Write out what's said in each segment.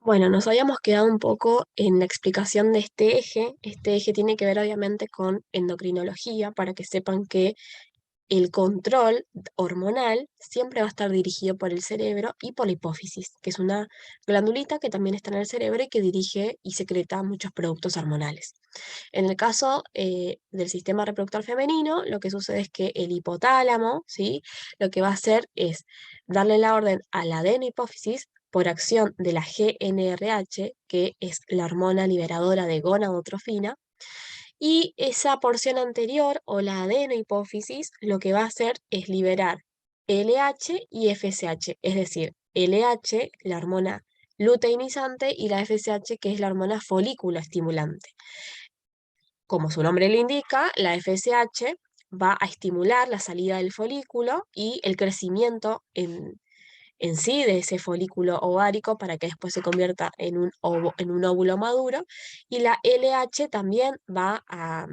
Bueno, nos habíamos quedado un poco en la explicación de este eje. Este eje tiene que ver obviamente con endocrinología, para que sepan que el control hormonal siempre va a estar dirigido por el cerebro y por la hipófisis, que es una glandulita que también está en el cerebro y que dirige y secreta muchos productos hormonales. En el caso del sistema reproductor femenino, lo que sucede es que el hipotálamo, ¿sí? Lo que va a hacer es darle la orden a la adenohipófisis por acción de la GnRH, que es la hormona liberadora de gonadotrofina, y esa porción anterior o la adenohipófisis lo que va a hacer es liberar LH y FSH, es decir, LH, la hormona luteinizante, y la FSH, que es la hormona folículo estimulante. Como su nombre le indica, la FSH va a estimular la salida del folículo y el crecimiento en sí de ese folículo ovárico para que después se convierta en un óvulo maduro. Y la LH también va a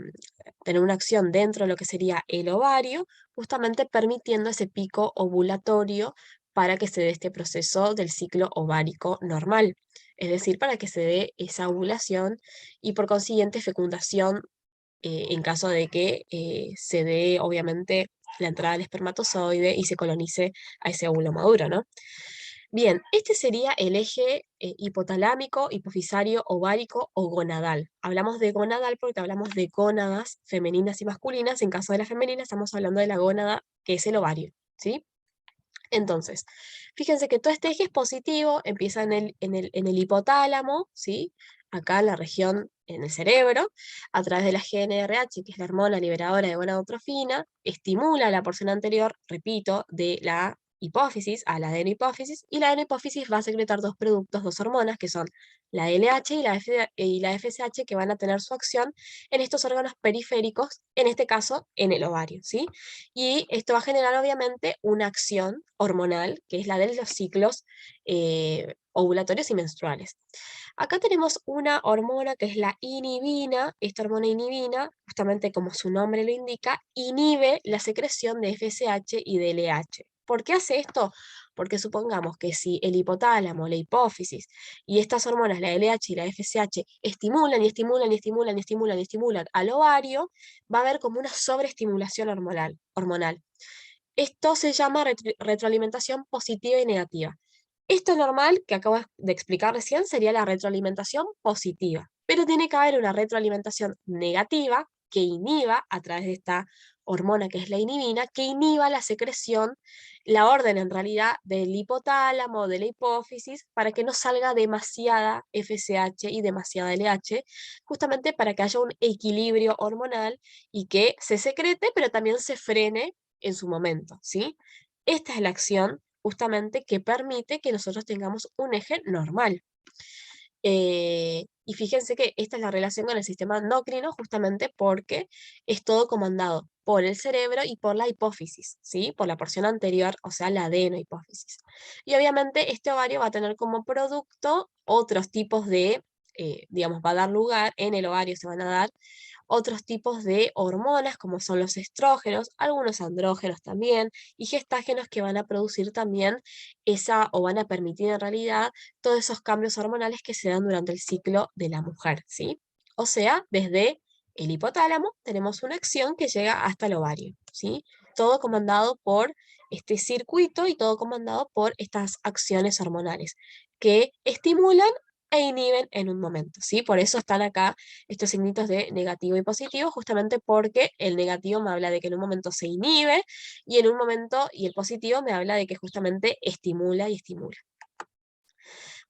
tener una acción dentro de lo que sería el ovario, justamente permitiendo ese pico ovulatorio para que se dé este proceso del ciclo ovárico normal. Es decir, para que se dé esa ovulación y por consiguiente fecundación, en caso de que se dé, obviamente, la entrada del espermatozoide y se colonice a ese óvulo maduro, ¿no? Bien, este sería el eje hipotalámico, hipofisario, ovárico o gonadal. Hablamos de gonadal porque hablamos de gónadas femeninas y masculinas. En caso de la femenina estamos hablando de la gónada, que es el ovario, ¿sí? Entonces, fíjense que todo este eje es positivo, empieza en el hipotálamo, ¿sí? Acá en la región, en el cerebro, a través de la GnRH, que es la hormona liberadora de gonadotrofina, estimula la porción anterior, repito, de la hipófisis a la adenohipófisis, y la adenohipófisis va a secretar dos productos, dos hormonas, que son la LH y la FSH, que van a tener su acción en estos órganos periféricos, en este caso en el ovario, ¿sí? Y esto va a generar obviamente una acción hormonal, que es la de los ciclos ovulatorios y menstruales. Acá tenemos una hormona que es la inhibina. Esta hormona inhibina, justamente como su nombre lo indica, inhibe la secreción de FSH y de LH. ¿Por qué hace esto? Porque supongamos que si el hipotálamo, la hipófisis y estas hormonas, la LH y la FSH, estimulan y estimulan y estimulan y estimulan y estimulan al ovario, va a haber como una sobreestimulación hormonal. Esto se llama retroalimentación positiva y negativa. Esto normal que acabo de explicar recién sería la retroalimentación positiva, pero tiene que haber una retroalimentación negativa que inhiba a través de esta hormona que es la inhibina, que inhiba la secreción, la orden en realidad del hipotálamo, de la hipófisis, para que no salga demasiada FSH y demasiada LH, justamente para que haya un equilibrio hormonal y que se secrete, pero también se frene en su momento, ¿sí? Esta es la acción justamente que permite que nosotros tengamos un eje normal. Y fíjense que esta es la relación con el sistema endocrino justamente porque es todo comandado por el cerebro y por la hipófisis, ¿sí? Por la porción anterior, o sea, la adenohipófisis. Y obviamente este ovario va a tener como producto otros tipos de, digamos, va a dar lugar, en el ovario se van a dar otros tipos de hormonas, como son los estrógenos, algunos andrógenos también, y gestágenos, que van a producir también esa, o van a permitir en realidad, todos esos cambios hormonales que se dan durante el ciclo de la mujer, ¿sí? O sea, desde el hipotálamo tenemos una acción que llega hasta el ovario, ¿sí? Todo comandado por este circuito y todo comandado por estas acciones hormonales que estimulan e inhiben en un momento, ¿sí? Por eso están acá estos signitos de negativo y positivo, justamente porque el negativo me habla de que en un momento se inhibe y en un momento, y el positivo me habla de que justamente estimula y estimula.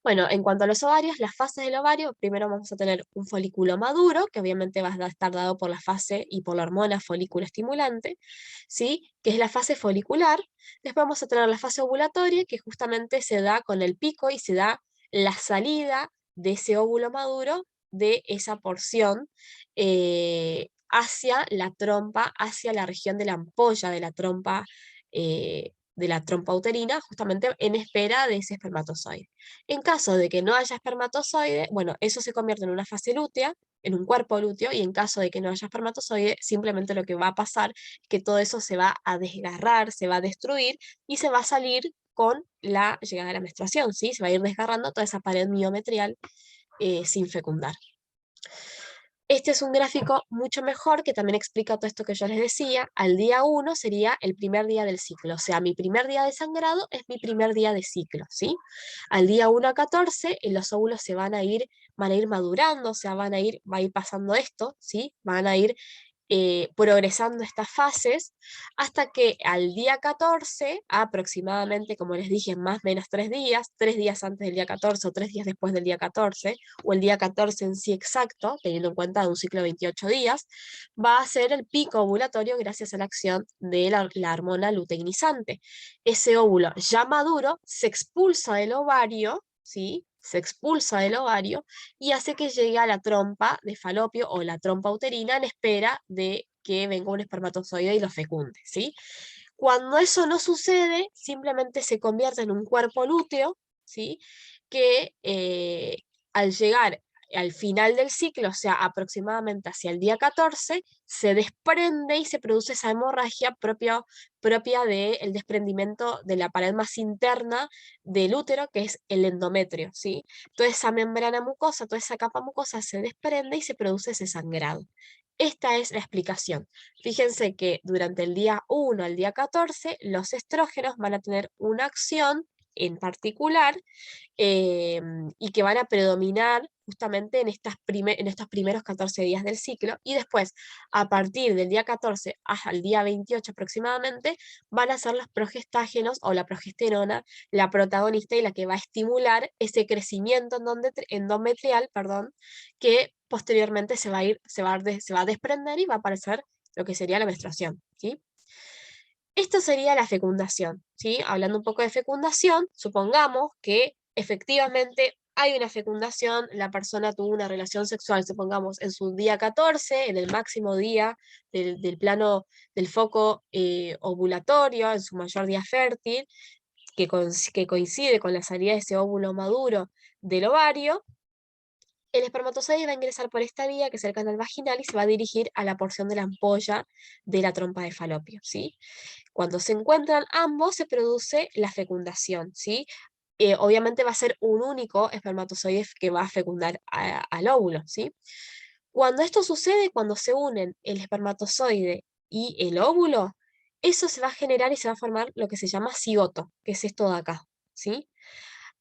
Bueno, en cuanto a los ovarios, las fases del ovario, primero vamos a tener un folículo maduro, que obviamente va a estar dado por la fase y por la hormona folículo estimulante, ¿sí? Que es la fase folicular. Después vamos a tener la fase ovulatoria, que justamente se da con el pico y se da la salida de ese óvulo maduro, de esa porción, hacia la trompa, hacia la región de la ampolla de la trompa uterina, justamente en espera de ese espermatozoide. En caso de que no haya espermatozoide, bueno, eso se convierte en una fase lútea, en un cuerpo lúteo, y en caso de que no haya espermatozoide, simplemente lo que va a pasar es que todo eso se va a desgarrar, se va a destruir y se va a salir con la llegada de la menstruación, ¿sí? Se va a ir desgarrando toda esa pared miometrial sin fecundar. Este es un gráfico mucho mejor que también explica todo esto que yo les decía. Al día 1 sería el primer día del ciclo, o sea, mi primer día de sangrado es mi primer día de ciclo, ¿sí? Al día 1 a 14, los óvulos se van a ir madurando, o sea, va a ir pasando esto, ¿sí? Van a ir progresando estas fases hasta que al día 14, aproximadamente, como les dije, más o menos 3 días antes del día 14 o 3 días después del día 14, o el día 14 en sí exacto, teniendo en cuenta de un ciclo de 28 días, va a ser el pico ovulatorio gracias a la acción de la hormona luteinizante. Ese óvulo ya maduro se expulsa del ovario, ¿sí? Se expulsa del ovario y hace que llegue a la trompa de falopio o la trompa uterina en espera de que venga un espermatozoide y lo fecunde, ¿sí? Cuando eso no sucede, simplemente se convierte en un cuerpo lúteo, ¿sí? Que al llegar al final del ciclo, o sea, aproximadamente hacia el día 14, se desprende y se produce esa hemorragia propia del desprendimiento de la pared más interna del útero, que es el endometrio, ¿sí? Toda esa membrana mucosa, toda esa capa mucosa se desprende y se produce ese sangrado. Esta es la explicación. Fíjense que durante el día 1 al día 14, los estrógenos van a tener una acción en particular y que van a predominar justamente en estos primeros 14 días del ciclo, y después, a partir del día 14 hasta el día 28 aproximadamente, van a ser los progestágenos o la progesterona la protagonista y la que va a estimular ese crecimiento endometrial, perdón, que posteriormente se va a desprender y va a aparecer lo que sería la menstruación, ¿sí? Esto sería la fecundación, ¿sí? Hablando un poco de fecundación, supongamos que efectivamente hay una fecundación, la persona tuvo una relación sexual, supongamos, en su día 14, en el máximo día del plano del foco ovulatorio, en su mayor día fértil, que coincide con la salida de ese óvulo maduro del ovario. El espermatozoide va a ingresar por esta vía, que es el canal vaginal, y se va a dirigir a la porción de la ampolla de la trompa de falopio, ¿sí? Cuando se encuentran ambos, se produce la fecundación, ¿sí? Obviamente va a ser un único espermatozoide que va a fecundar al óvulo, ¿sí? Cuando esto sucede, cuando se unen el espermatozoide y el óvulo, eso se va a generar y se va a formar lo que se llama cigoto, que es esto de acá, ¿sí?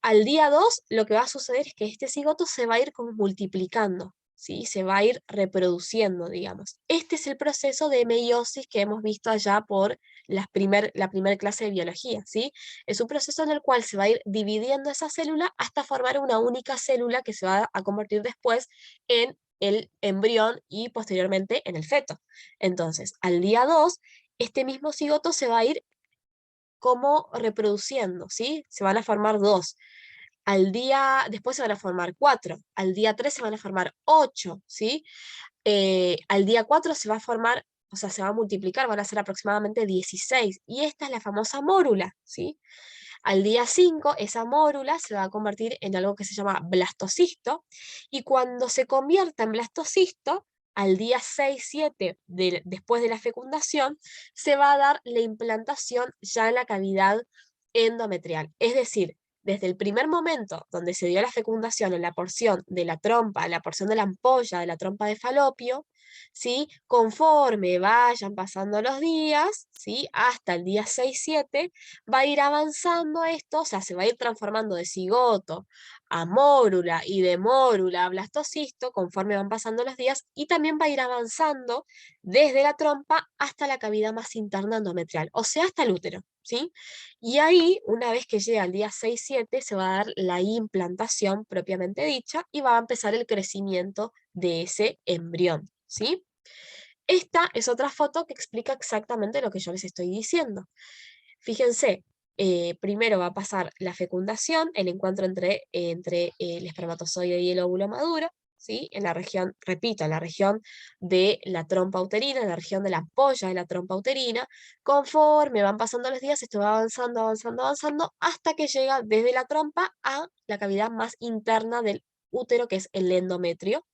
Al día 2, lo que va a suceder es que este cigoto se va a ir como multiplicando, ¿sí? Se va a ir reproduciendo, digamos. Este es el proceso de meiosis que hemos visto allá por la primera clase de biología, ¿sí? Es un proceso en el cual se va a ir dividiendo esa célula hasta formar una única célula que se va a convertir después en el embrión y posteriormente en el feto. Entonces, al día 2, este mismo cigoto se va a ir como reproduciendo, ¿sí? Se van a formar dos. Después se van a formar 4, al día 3 se van a formar 8, ¿sí? Al día 4 se va a formar, o sea, se va a multiplicar, van a ser aproximadamente 16, y esta es la famosa mórula, ¿sí? Al día 5, esa mórula se va a convertir en algo que se llama blastocisto, y cuando se convierta en blastocisto, al día 6, 7, después de la fecundación, se va a dar la implantación ya en la cavidad endometrial. Es decir, desde el primer momento donde se dio la fecundación en la porción de la trompa, en la porción de la ampolla de la trompa de falopio, ¿sí? Conforme vayan pasando los días, ¿sí? Hasta el día 6, 7, va a ir avanzando esto, o sea, se va a ir transformando de cigoto a mórula y de mórula a blastocisto conforme van pasando los días, y también va a ir avanzando desde la trompa hasta la cavidad más interna endometrial, o sea, hasta el útero, ¿sí? Y ahí, una vez que llega al día 6, 7, se va a dar la implantación propiamente dicha y va a empezar el crecimiento de ese embrión, ¿sí? Esta es otra foto que explica exactamente lo que yo les estoy diciendo. Fíjense, primero va a pasar la fecundación, el encuentro entre el espermatozoide y el óvulo maduro, ¿sí? En la región, repito, en la región de la trompa uterina, en la región de la ampolla de la trompa uterina. Conforme van pasando los días, esto va avanzando, avanzando, avanzando, hasta que llega desde la trompa a la cavidad más interna del útero, que es el endometrio.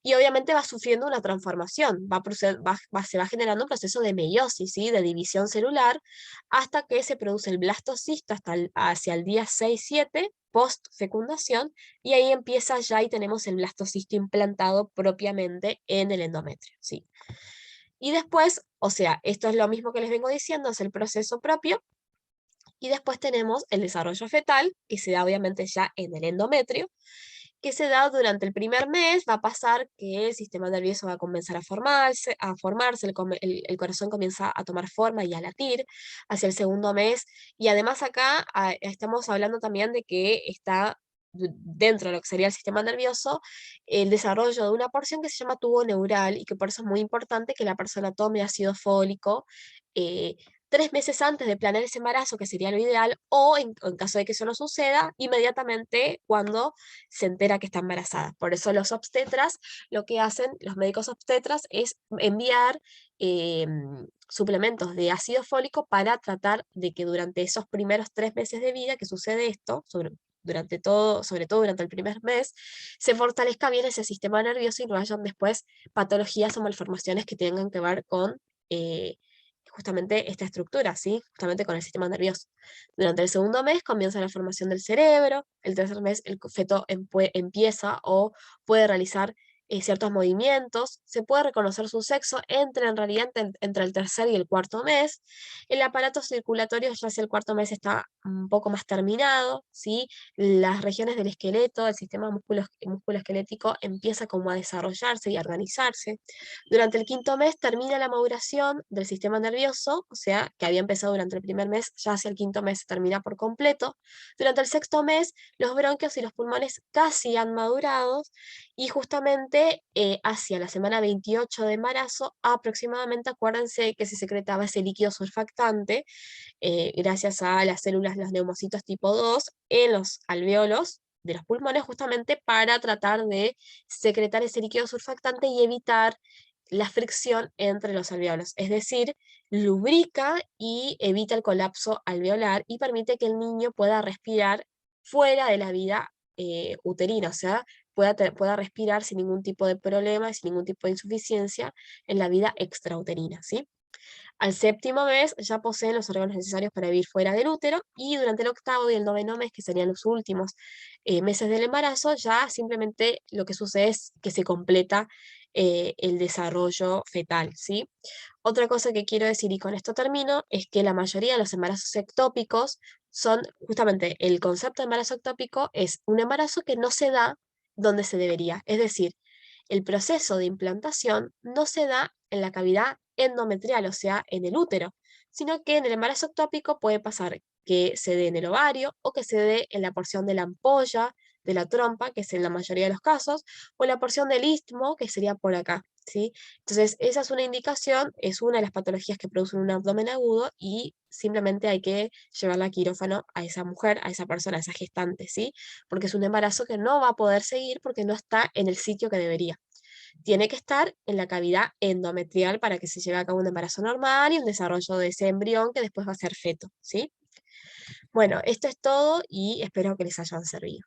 y obviamente va sufriendo una transformación, se va generando un proceso de meiosis, ¿sí? De división celular, hasta que se produce el blastocisto hacia el día 6-7 post fecundación, y ahí empieza ya y tenemos el blastocisto implantado propiamente en el endometrio, ¿sí? Y después, o sea, esto es lo mismo que les vengo diciendo, es el proceso propio, y después tenemos el desarrollo fetal, que se da obviamente ya en el endometrio, que se da durante el primer mes. Va a pasar que el sistema nervioso va a comenzar a formarse, el corazón comienza a tomar forma y a latir hacia el segundo mes, y además acá estamos hablando también de que está dentro de lo que sería el sistema nervioso, el desarrollo de una porción que se llama tubo neural, y que por eso es muy importante que la persona tome ácido fólico, eh, 3 meses antes de planear ese embarazo, que sería lo ideal, o en caso de que eso no suceda, inmediatamente cuando se entera que está embarazada. Por eso los obstetras, lo que hacen, los médicos obstetras, es enviar suplementos de ácido fólico para tratar de que durante esos primeros 3 meses de vida que sucede esto, sobre todo durante el primer mes, se fortalezca bien ese sistema nervioso y no hayan después patologías o malformaciones que tengan que ver con eh, justamente esta estructura, ¿sí? Justamente con el sistema nervioso. Durante el segundo mes comienza la formación del cerebro, el tercer mes el feto empieza o puede realizar ciertos movimientos, se puede reconocer su sexo en realidad entre el tercer y el cuarto mes. El aparato circulatorio ya hacia el cuarto mes está un poco más terminado, ¿sí? Las regiones del esqueleto, el sistema musculoesquelético empieza como a desarrollarse y a organizarse. Durante el quinto mes termina la maduración del sistema nervioso, o sea, que había empezado durante el primer mes, ya hacia el quinto mes se termina por completo. Durante el sexto mes, los bronquios y los pulmones casi han madurado, y justamente hacia la semana 28 de embarazo, aproximadamente, acuérdense que se secretaba ese líquido surfactante, gracias a las células, los neumocitos tipo 2, en los alvéolos de los pulmones, justamente para tratar de secretar ese líquido surfactante y evitar la fricción entre los alvéolos, es decir, lubrica y evita el colapso alveolar y permite que el niño pueda respirar fuera de la vida uterina, o sea, pueda respirar sin ningún tipo de problema, sin ningún tipo de insuficiencia en la vida extrauterina, ¿sí? Al séptimo mes ya poseen los órganos necesarios para vivir fuera del útero, y durante el octavo y el noveno mes, que serían los últimos meses del embarazo, ya simplemente lo que sucede es que se completa el desarrollo fetal, ¿sí? Otra cosa que quiero decir, y con esto termino, es que la mayoría de los embarazos ectópicos son justamente, el concepto de embarazo ectópico es un embarazo que no se da donde se debería, es decir, el proceso de implantación no se da en la cavidad endometrial, o sea, en el útero, sino que en el embarazo ectópico puede pasar que se dé en el ovario, o que se dé en la porción de la ampolla, de la trompa, que es en la mayoría de los casos, o en la porción del istmo, que sería por acá, ¿sí? Entonces, esa es una indicación, es una de las patologías que producen un abdomen agudo, y simplemente hay que llevarla a quirófano a esa mujer, a esa persona, a esa gestante, ¿sí? Porque es un embarazo que no va a poder seguir porque no está en el sitio que debería. Tiene que estar en la cavidad endometrial para que se lleve a cabo un embarazo normal y un desarrollo de ese embrión que después va a ser feto, ¿sí? Bueno, esto es todo y espero que les hayan servido.